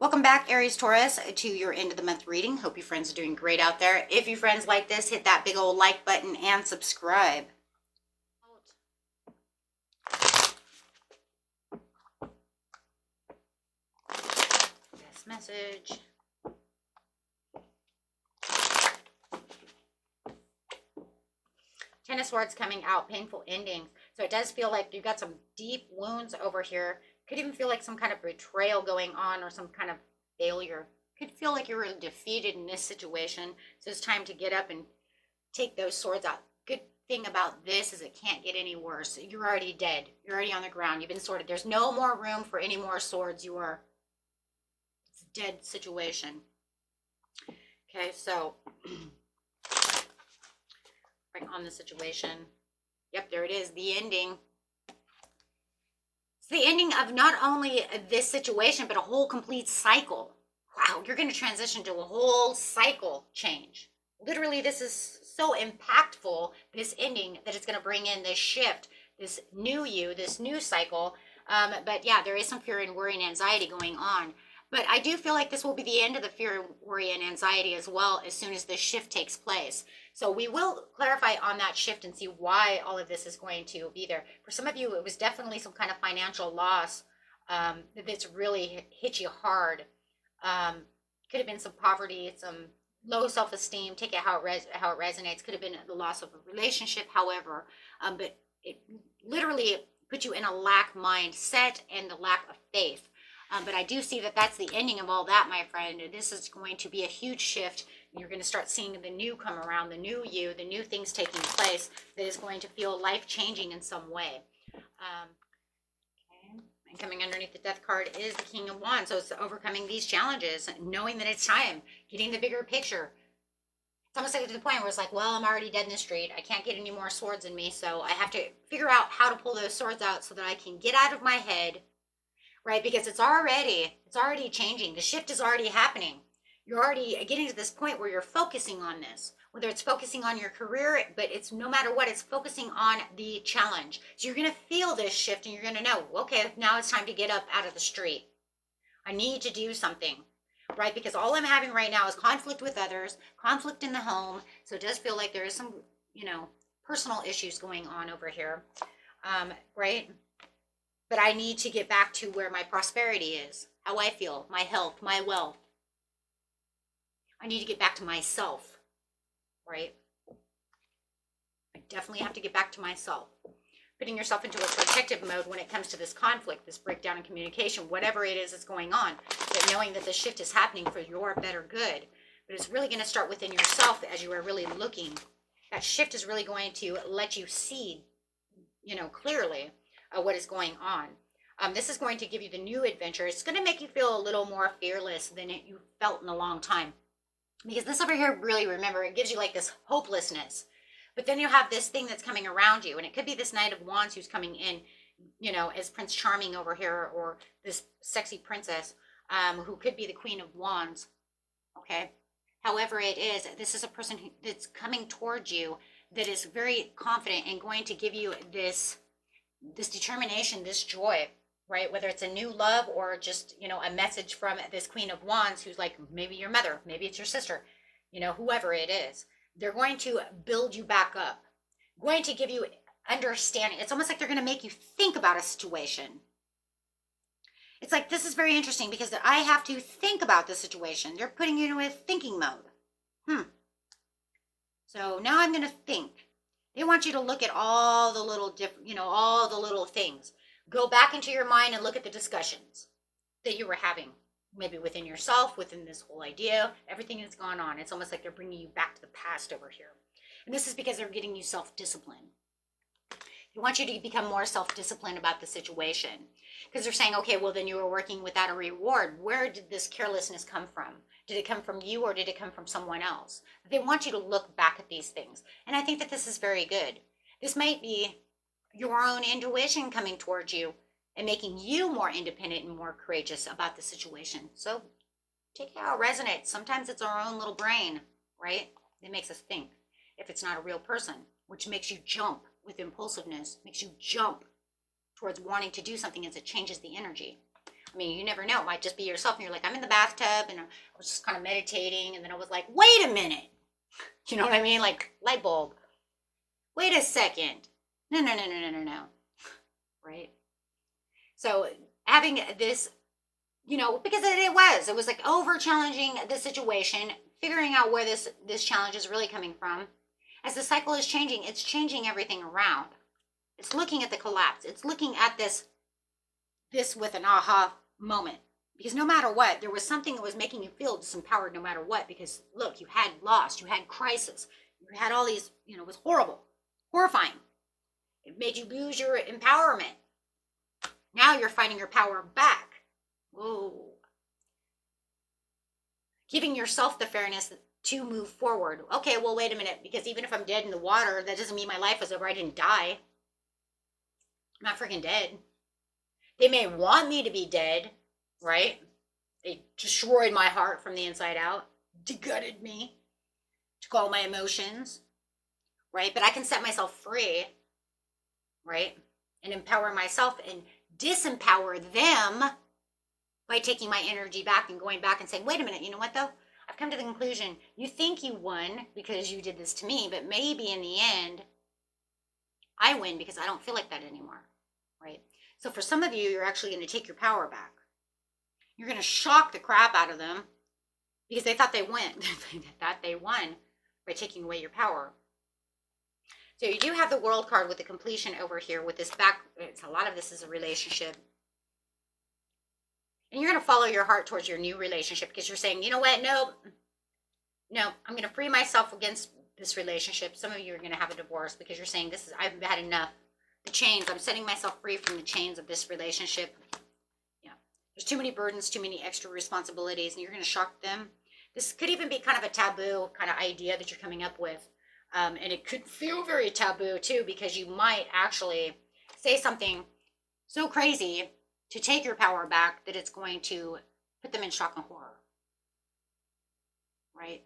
Welcome back, Aries Taurus, to your end of the month reading. Hope you friends are doing great out there. If you friends like this, hit that big old like button and subscribe. This message. Ten of Swords coming out, painful endings. So it does feel like you've got some deep wounds over here. Could even feel like some kind of betrayal going on or some kind of failure. Could feel like you were defeated in this situation. So it's time to get up and take those swords out. Good thing about this is it can't get any worse. You're already dead. You're already on the ground. You've been sorted. There's no more room for any more swords. It's a dead situation. Okay, so bring on the situation. Yep, there it is, the ending. It's the ending of not only this situation, but a whole complete cycle. Wow, you're going to transition to a whole cycle change. Literally, this is so impactful, this ending, that it's going to bring in this shift, this new you, this new cycle. But yeah, there is some fear and worry and anxiety going on. But I do feel like this will be the end of the fear, worry, and anxiety as well as soon as this shift takes place. So we will clarify on that shift and see why all of this is going to be there. For some of you, it was definitely some kind of financial loss that's really hit you hard. Could have been some poverty, some low self-esteem. Take it how it resonates. Could have been the loss of a relationship, however. But it literally put you in a lack mindset and the lack of faith. But I do see that that's the ending of all that, my friend. This is going to be a huge shift. You're going to start seeing the new come around, the new you, the new things taking place that is going to feel life-changing in some way. Okay. And coming underneath the Death card is the King of Wands. So it's overcoming these challenges, knowing that it's time, getting the bigger picture. It's almost like to the point where it's like, well, I'm already dead in the street. I can't get any more swords in me, so I have to figure out how to pull those swords out so that I can get out of my head, right? Because it's already changing. The shift is already happening. You're already getting to this point where you're focusing on this, whether it's focusing on your career, but it's no matter what, it's focusing on the challenge. So you're going to feel this shift and you're going to know, okay, now it's time to get up out of the street. I need to do something, right? Because all I'm having right now is conflict with others, conflict in the home. So it does feel like there is some, personal issues going on over here, right? But I need to get back to where my prosperity is, how I feel, my health, my wealth. I need to get back to myself, right? I definitely have to get back to myself. Putting yourself into a protective mode when it comes to this conflict, this breakdown in communication, whatever it is that's going on, but knowing that the shift is happening for your better good. But it's really going to start within yourself as you are really looking. That shift is really going to let you see, clearly what is going on. This is going to give you the new adventure. It's going to make you feel a little more fearless than you felt in a long time. Because this over here, really, remember, it gives you like this hopelessness. But then you have this thing that's coming around you. And it could be this Knight of Wands who's coming in, as Prince Charming over here, or this sexy princess who could be the Queen of Wands. Okay. However it is, this is a person that's coming towards you that is very confident and going to give you this determination, this joy, right? Whether it's a new love or just, a message from this Queen of Wands who's like maybe your mother, maybe it's your sister, whoever it is. They're going to build you back up, going to give you understanding. It's almost like they're going to make you think about a situation. It's like, this is very interesting because I have to think about the situation. They're putting you in a thinking mode. So now I'm going to think. They want you to look at all the little all the little things. Go back into your mind and look at the discussions that you were having, maybe within yourself, within this whole idea, everything that's gone on. It's almost like they're bringing you back to the past over here. And this is because they're getting you self-discipline. They want you to become more self-disciplined about the situation. Because they're saying, okay, well, then you were working without a reward. Where did this carelessness come from? Did it come from you or did it come from someone else? They want you to look back at these things. And I think that this is very good. This might be your own intuition coming towards you and making you more independent and more courageous about the situation. So take it how it resonates. Sometimes it's our own little brain, right? It makes us think. If it's not a real person, which makes you jump with impulsiveness, makes you jump towards wanting to do something as it changes the energy. I mean, you never know. It might just be yourself, and you're like, I'm in the bathtub, and I was just kind of meditating, and then I was like, wait a minute. You know what I mean? Like, light bulb. Wait a second. No, no, no, no, no, no, no. Right? So having this, because it was like over challenging the situation, figuring out where this challenge is really coming from. As the cycle is changing, it's changing everything around. It's looking at the collapse. It's looking at this with an aha moment. Because no matter what, there was something that was making you feel disempowered no matter what. Because look, you had loss, you had crisis, you had all these, it was horrible, horrifying. It made you lose your empowerment. Now you're finding your power back. Whoa. Giving yourself the fairness to move forward. Okay, well, wait a minute, because even if I'm dead in the water, that doesn't mean my life is over. I didn't die. I'm not freaking dead. They may want me to be dead, right? They destroyed my heart from the inside out, degutted me, took all my emotions, right? But I can set myself free, right? And empower myself and disempower them by taking my energy back and going back and saying, wait a minute, you know what though? I've come to the conclusion, you think you won because you did this to me, but maybe in the end, I win because I don't feel like that anymore, right? So for some of you, you're actually going to take your power back. You're going to shock the crap out of them because they thought they won. They thought they won by taking away your power. So you do have the World card with the completion over here with this back. A lot of this is a relationship. And you're going to follow your heart towards your new relationship because you're saying, you know what? No, I'm going to free myself against this relationship. Some of you are going to have a divorce because you're saying, I've had enough. The chains, I'm setting myself free from the chains of this relationship. Yeah. There's too many burdens, too many extra responsibilities, and you're going to shock them. This could even be kind of a taboo kind of idea that you're coming up with. And it could feel very taboo too, because you might actually say something so crazy to take your power back that it's going to put them in shock and horror. Right?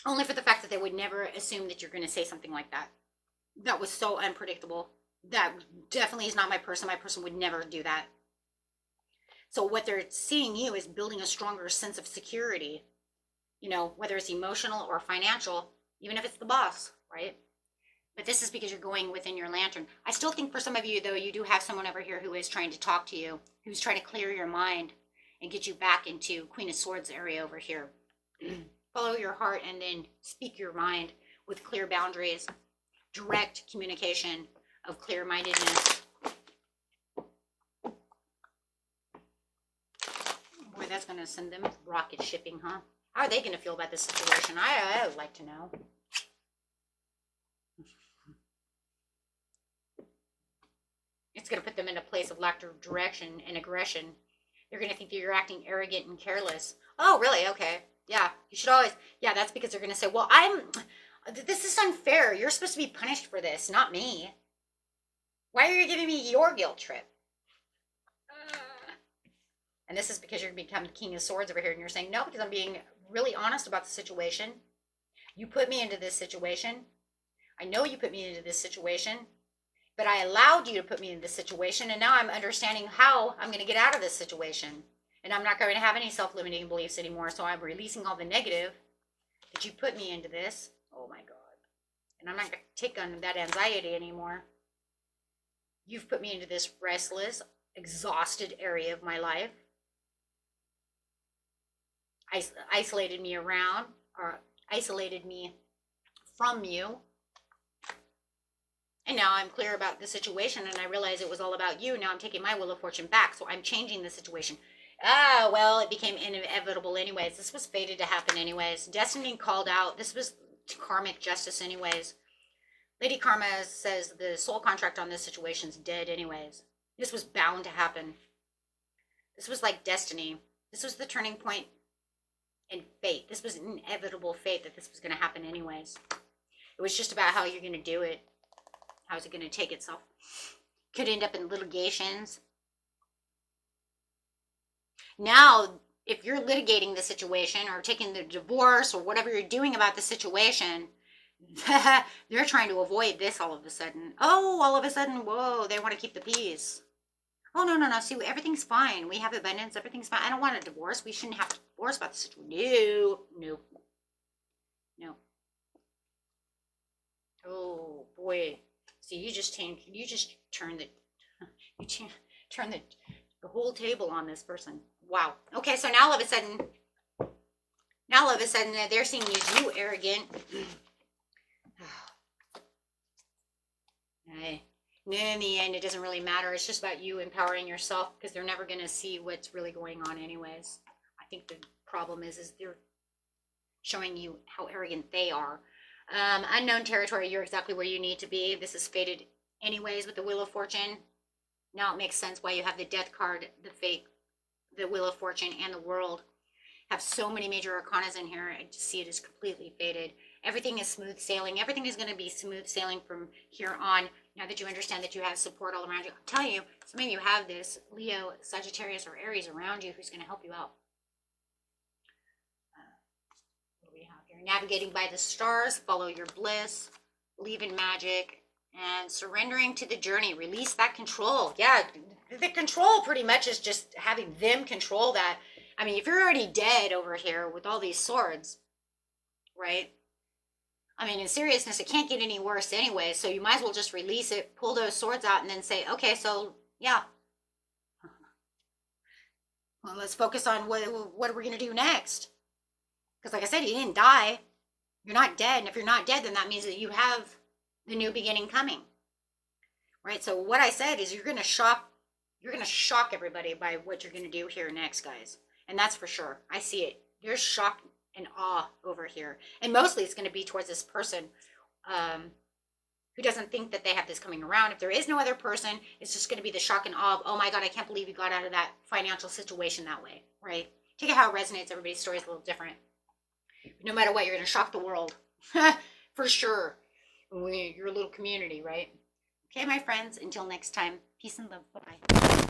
Only for the fact that they would never assume that you're going to say something like that. That was so unpredictable. That definitely is not my person. My person would never do that. So what they're seeing you is building a stronger sense of security, whether it's emotional or financial, even if it's the boss, right? But this is because you're going within your lantern. I still think for some of you, though, you do have someone over here who is trying to talk to you, who's trying to clear your mind and get you back into Queen of Swords area over here. Follow your heart and then speak your mind with clear boundaries, direct communication of clear-mindedness. Boy, that's going to send them rocket shipping, huh? How are they going to feel about this situation? I would like to know. It's going to put them in a place of lack of direction and aggression. They're going to think that you're acting arrogant and careless. Oh, really? Okay. Yeah, you should always, that's because they're going to say, well, this is unfair. You're supposed to be punished for this, not me. Why are you giving me your guilt trip? And this is because you're going to become the King of Swords over here, and you're saying, no, because I'm being really honest about the situation. You put me into this situation. I know you put me into this situation, but I allowed you to put me in this situation, and now I'm understanding how I'm going to get out of this situation. And I'm not going to have any self-limiting beliefs anymore, so I'm releasing all the negative that you put me into this. Oh my God. And I'm not going to take on that anxiety anymore. You've put me into this restless, exhausted area of my life. Isolated me around, or isolated me from you. And now I'm clear about the situation, and I realize it was all about you. Now I'm taking my Wheel of Fortune back, so I'm changing the situation. Well, it became inevitable anyways. This was fated to happen anyways. Destiny called out. This was karmic justice anyways. Lady Karma says the soul contract on this situation's dead anyways. This was bound to happen. This was like destiny. This was the turning point in fate. This was an inevitable fate that this was going to happen anyways. It was just about how you're going to do it. How's it going to take itself? Could end up in litigations. Now, if you're litigating the situation or taking the divorce or whatever you're doing about the situation, they're trying to avoid this all of a sudden. Oh, all of a sudden, whoa, they want to keep the peace. Oh, no, no, no. See, everything's fine. We have abundance. Everything's fine. I don't want a divorce. We shouldn't have to divorce about the situation. No, no, no. Oh, boy. See, you just turned the, you turned the whole table on this person. Wow. Okay, so now all of a sudden, they're seeing you as you arrogant. Hey. In the end, it doesn't really matter. It's just about you empowering yourself because they're never going to see what's really going on anyways. I think the problem is they're showing you how arrogant they are. Unknown territory, you're exactly where you need to be. This is fated anyways with the Wheel of Fortune. Now it makes sense why you have the Death card, the fake, the Wheel of Fortune, and the World. Have so many major arcanas in here. I just see it as completely fated. Everything is smooth sailing. Everything is going to be smooth sailing from here on. Now that you understand that you have support all around you. I'm telling you, some of you have this Leo, Sagittarius, or Aries around you who's going to help you out. What do we have here? Navigating by the stars, follow your bliss, believe in magic, and surrendering to the journey. Release that control. Yeah, the control pretty much is just having them control that. I mean, if you're already dead over here with all these swords, right? I mean, in seriousness, it can't get any worse anyway, so you might as well just release it, pull those swords out, and then say, okay, so, yeah. Well, let's focus on what are we going to do next? Because like I said, you didn't die. You're not dead, and if you're not dead, then that means that you have the new beginning coming. Right? So what I said is you're going to shock everybody by what you're going to do here next, guys. And that's for sure. I see it. There's shock and awe over here. And mostly it's going to be towards this person who doesn't think that they have this coming around. If there is no other person, it's just going to be the shock and awe of, oh my God, I can't believe you got out of that financial situation that way, right? Take it how it resonates. Everybody's story is a little different. But no matter what, you're going to shock the world. For sure. Your little community, right? Okay, my friends, until next time, peace and love. Bye-bye.